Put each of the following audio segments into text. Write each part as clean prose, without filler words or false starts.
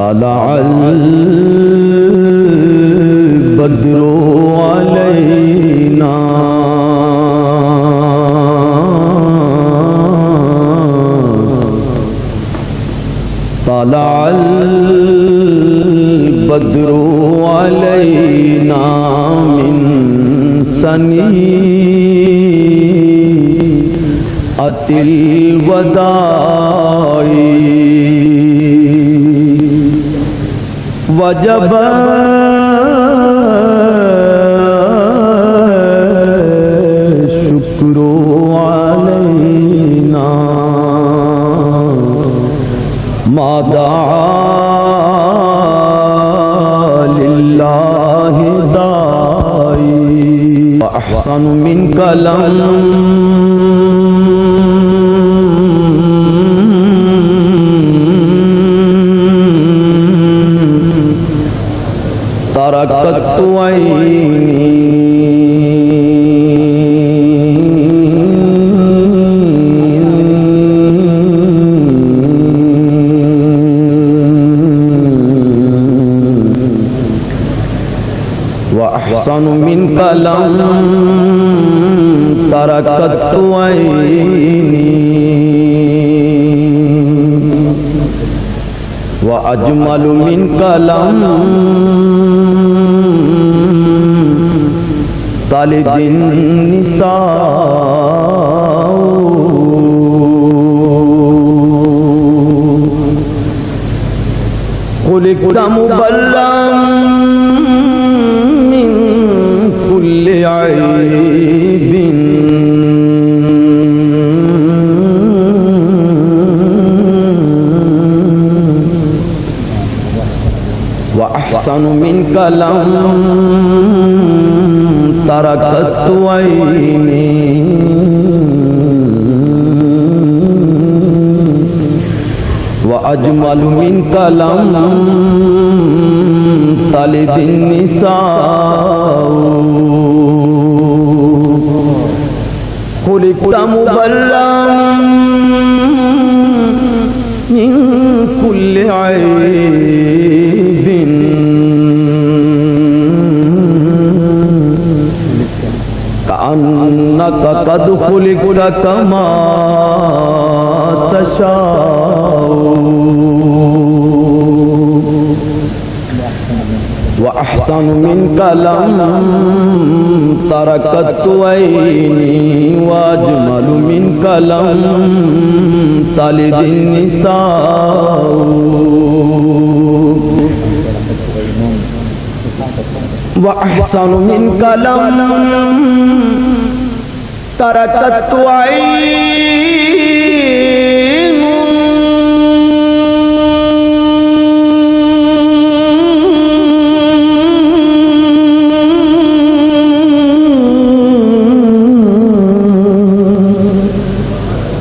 طلع البدر علينا طلع البدر علينا من سنيئة الوداع وجب الشكر علينا ما دعا لله داعي وأحسن من كلام تركت عيني وأحسن من كلام تركت عيني وأجمل من كلام طالب النساء خلقت مبلغا من كل عيب وأحسن من كلام تركت عيني وأجمل من كلام طالب النساء خلقت مبرأ من كل عيب كأنك قد خلقت كما تشاء وأحسن من كلام تركت عيني وأجمل من كلام طالب النساء وأحسن من كلام تركت عين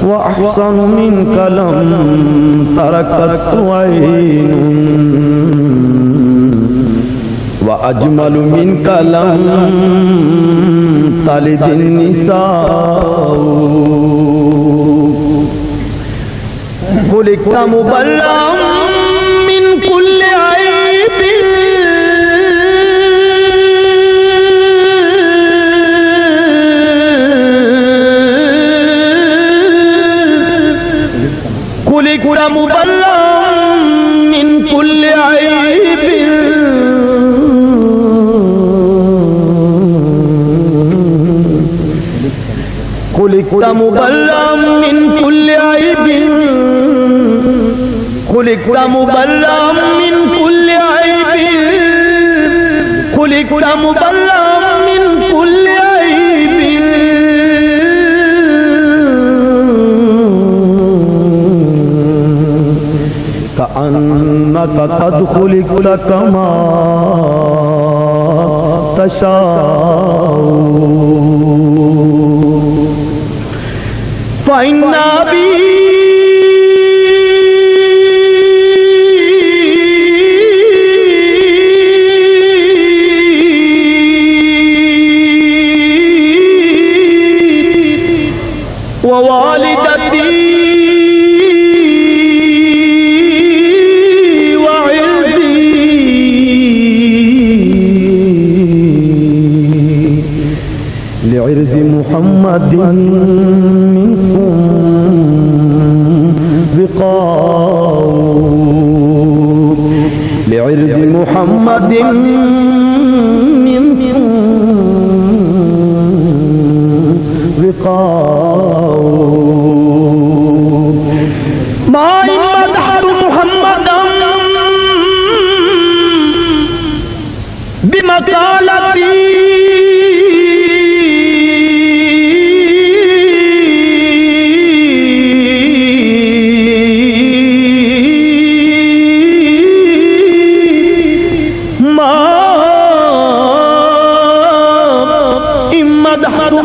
وأحسن من كلام تركت عين وأجمل من كلام طالب النساء خلقت مبرأ من كل عيب خلقت مبرأ من كل عيب خلقت مبرأ من كل عيب خلقت مبرأ من كل عيب خلقت مبرأ من كل عيب كأنك قد خلقت كما تشاء فإن أبي ووالدتي وعلمي लिइर्ज़ मुहम्मदिन मिनकुम विक़ाउ लिइर्ज़ मुहम्मदिन मिनकुम विक़ाउ मा मदहतु मुहम्मदन बिमक़ालती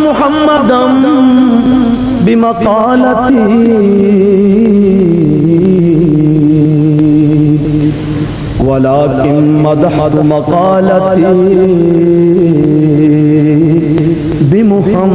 मुहम्मदम बिमक़ालती वलाकिन मदहतु मक़ालती बिमुहम्मद।